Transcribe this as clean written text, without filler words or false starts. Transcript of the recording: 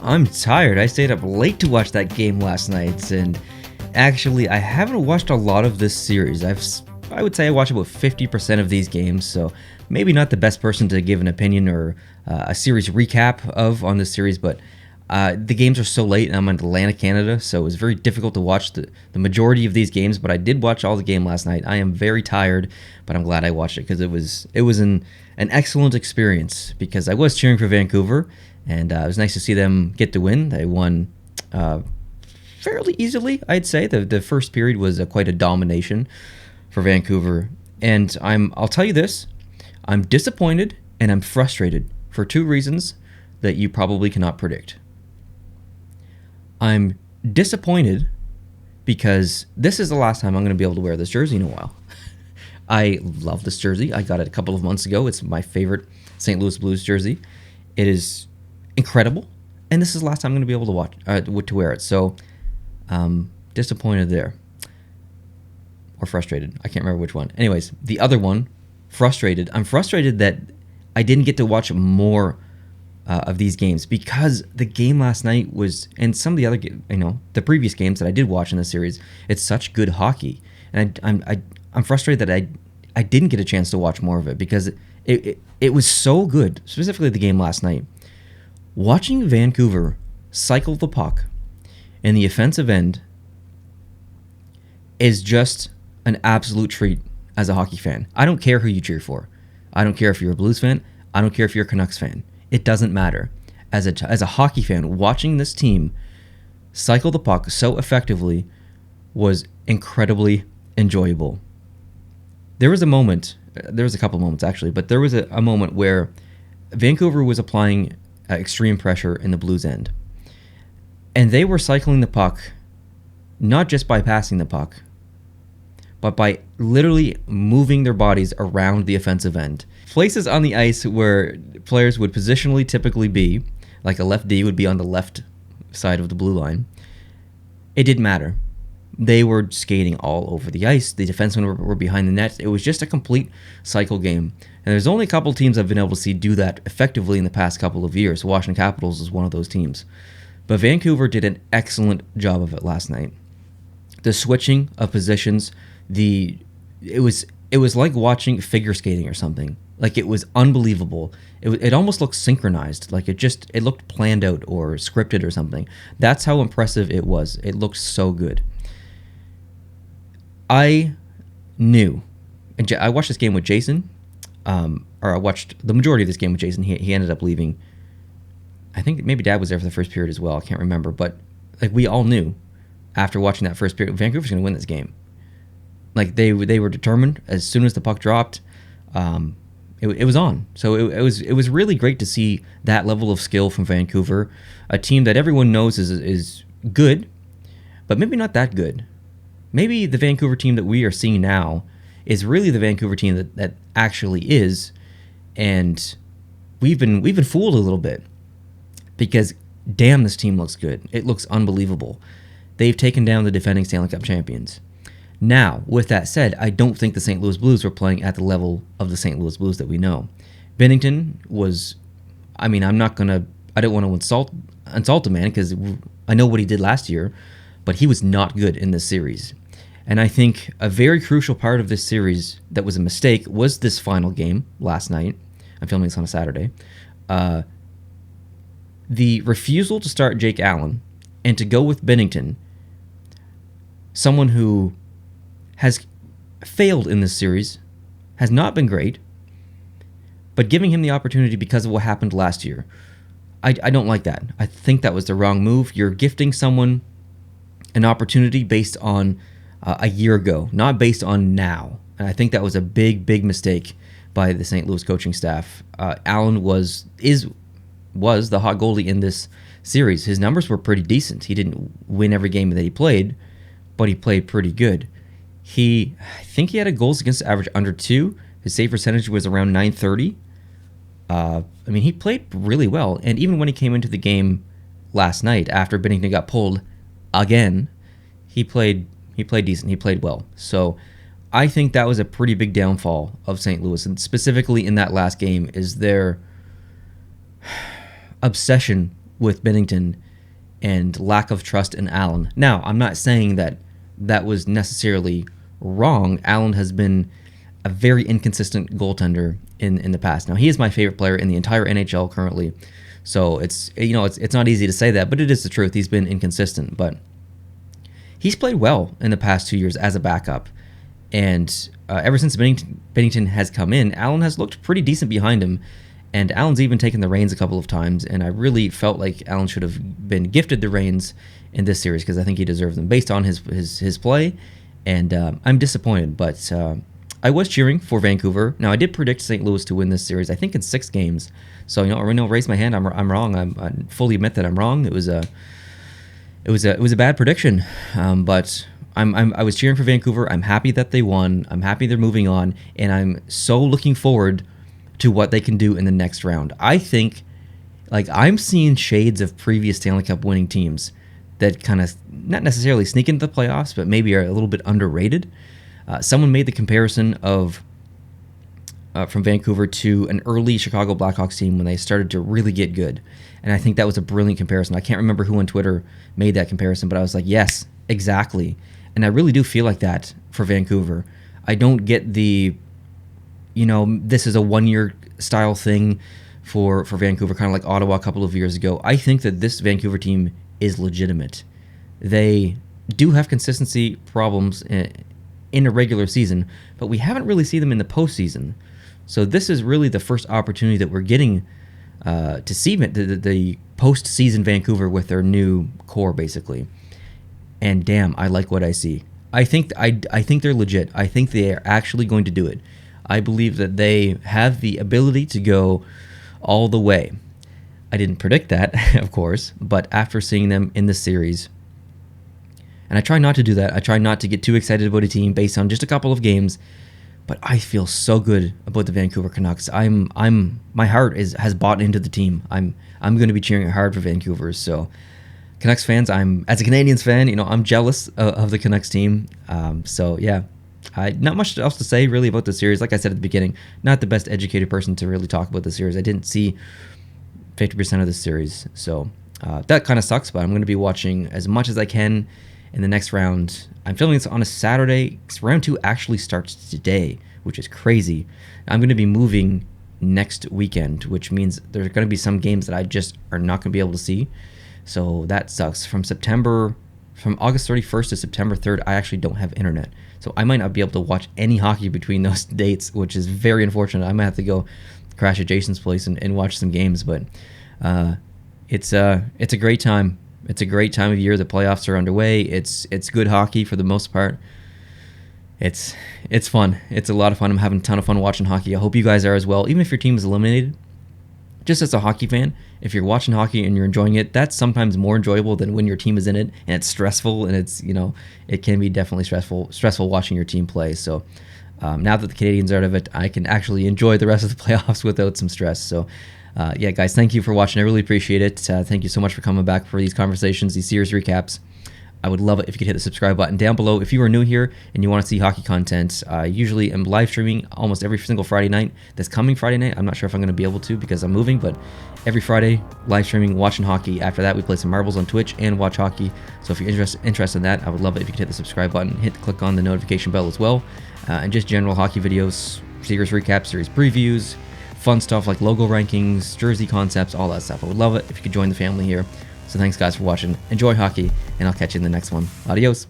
I'm tired. I stayed up late to watch that game last night, and actually, I haven't watched a lot of this series. I would say I watch about 50% of these games, so maybe not the best person to give an opinion or a series recap of on this series, but the games are so late, and I'm in Atlanta, Canada, so it was very difficult to watch the majority of these games, but I did watch all the game last night. I am very tired, but I'm glad I watched it because it was an excellent experience because I was cheering for Vancouver, and it was nice to see them get the win. They won fairly easily, I'd say. The first period was quite a domination for Vancouver, and I'll tell you this, I'm disappointed and I'm frustrated for two reasons that you probably cannot predict. I'm disappointed because this is the last time I'm going to be able to wear this jersey in a while. I love this jersey. I got it a couple of months ago. It's my favorite St. Louis Blues jersey. It is incredible, and this is the last time I'm going to be able to wear it. So, disappointed there, or frustrated. I can't remember which one. Anyways, the other one, frustrated. I'm frustrated that I didn't get to watch more of these games because the game last night was, and some of the other, the previous games that I did watch in the series, it's such good hockey, and I'm frustrated that I didn't get a chance to watch more of it because it was so good, specifically the game last night. Watching Vancouver cycle the puck in the offensive end is just an absolute treat as a hockey fan. I don't care who you cheer for. I don't care if you're a Blues fan. I don't care if you're a Canucks fan. It doesn't matter. As a hockey fan, watching this team cycle the puck so effectively was incredibly enjoyable. There was a couple moments actually, but there was a moment where Vancouver was applying extreme pressure in the Blues end. And they were cycling the puck not just by passing the puck, but by literally moving their bodies around the offensive end. Places on the ice where players would positionally typically be, like a left D would be on the left side of the blue line, it didn't matter. They were skating all over the ice. The defensemen were behind the net. It was just a complete cycle game. And there's only a couple teams I've been able to see do that effectively in the past couple of years. Washington Capitals is one of those teams. But Vancouver did an excellent job of it last night. The switching of positions, it was like watching figure skating or something. Like, it was unbelievable. It almost looked synchronized. Like it looked planned out or scripted or something. That's how impressive it was. It looked so good. I knew, and I watched this game with Jason, or I watched the majority of this game with Jason. He ended up leaving. I think maybe Dad was there for the first period as well. I can't remember, but like, we all knew after watching that first period, Vancouver's going to win this game. Like, they were determined. As soon as the puck dropped, it was on. So it was really great to see that level of skill from Vancouver, a team that everyone knows is good, but maybe not that good. Maybe the Vancouver team that we are seeing now is really the Vancouver team that actually is, and we've been fooled a little bit because damn, this team looks good. It looks unbelievable. They've taken down the defending Stanley Cup champions. Now, with that said, I don't think the St. Louis Blues were playing at the level of the St. Louis Blues that we know. Binnington was, I don't want to insult the man because I know what he did last year, but he was not good in this series. And I think a very crucial part of this series that was a mistake was this final game last night. I'm filming this on a Saturday. The refusal to start Jake Allen and to go with Binnington, someone who has failed in this series, has not been great, but giving him the opportunity because of what happened last year, I don't like that. I think that was the wrong move. You're gifting someone an opportunity based on a year ago, not based on now. And I think that was a big, big mistake by the St. Louis coaching staff. Allen was the hot goalie in this series. His numbers were pretty decent. He didn't win every game that he played, but he played pretty good. I think he had a goals against average under 2. His save percentage was around .930. He played really well. And even when he came into the game last night after Binnington got pulled again, he played decent. He played well. So I think that was a pretty big downfall of St. Louis, and specifically in that last game is their obsession with Binnington and lack of trust in Allen. Now, I'm not saying that that was necessarily wrong. Allen has been a very inconsistent goaltender in the past. Now, he is my favorite player in the entire NHL currently. So it's not easy to say that, but it is the truth. He's been inconsistent, but he's played well in the past 2 years as a backup. And ever since Binnington has come in, Allen has looked pretty decent behind him. And Allen's even taken the reins a couple of times, and I really felt like Allen should have been gifted the reins in this series because I think he deserves them based on his play, and I'm disappointed. But I was cheering for Vancouver. Now, I did predict St. Louis to win this series, I think in 6 games. So, raise my hand. I'm wrong. I fully admit that I'm wrong. It was a bad prediction, but I was cheering for Vancouver. I'm happy that they won. I'm happy they're moving on, and I'm so looking forward to what they can do in the next round. I think, I'm seeing shades of previous Stanley Cup winning teams that kind of not necessarily sneak into the playoffs, but maybe are a little bit underrated. Someone made the comparison of from Vancouver to an early Chicago Blackhawks team when they started to really get good, and I think that was a brilliant comparison. I can't remember who on Twitter made that comparison, but I was like, yes, exactly. And I really do feel like that for Vancouver. I don't get the this is a one-year style thing for Vancouver, kind of like Ottawa a couple of years ago. I think that this Vancouver team is legitimate. They do have consistency problems in a regular season, but we haven't really seen them in the postseason. So this is really the first opportunity that we're getting to see the postseason Vancouver with their new core, basically. And damn, I like what I see. I think they're legit. I think they are actually going to do it. I believe that they have the ability to go all the way. I didn't predict that, of course, but after seeing them in this series, and I try not to do that. I try not to get too excited about a team based on just a couple of games, but I feel so good about the Vancouver Canucks. My heart has bought into the team. I'm going to be cheering hard for Vancouver. So, Canucks fans, as a Canadiens fan, I'm jealous of the Canucks team. So yeah. Not much else to say really about the series. Like I said at the beginning, not the best educated person to really talk about the series. I didn't see 50% of the series, so that kind of sucks, but I'm going to be watching as much as I can in the next round. I'm filming this on a Saturday. Round 2 actually starts today, which is crazy. I'm going to be moving next weekend, which means there's going to be some games that I just are not going to be able to see, so that sucks. From August 31st to September 3rd, I actually don't have internet. So I might not be able to watch any hockey between those dates, which is very unfortunate. I might have to go crash at Jason's place and watch some games. But it's a great time. It's a great time of year. The playoffs are underway. It's good hockey for the most part. It's fun. It's a lot of fun. I'm having a ton of fun watching hockey. I hope you guys are as well. Even if your team is eliminated, just as a hockey fan, if you're watching hockey and you're enjoying it, that's sometimes more enjoyable than when your team is in it and it's stressful, and it's it can be definitely stressful watching your team play. So now that the Canadiens are out of it, I can actually enjoy the rest of the playoffs without some stress. So yeah, guys, thank you for watching. I really appreciate it. Thank you so much for coming back for these conversations, these series recaps. I would love it if you could hit the subscribe button down below. If you are new here and you want to see hockey content, I usually am live streaming almost every single Friday night. This coming Friday night, I'm not sure if I'm going to be able to because I'm moving, but every Friday, live streaming, watching hockey. After that, we play some marbles on Twitch and watch hockey. So if you're interested in that, I would love it if you could hit the subscribe button, click on the notification bell as well, and just general hockey videos, series recaps, series previews, fun stuff like logo rankings, jersey concepts, all that stuff. I would love it if you could join the family here. So thanks, guys, for watching. Enjoy hockey, and I'll catch you in the next one. Adios.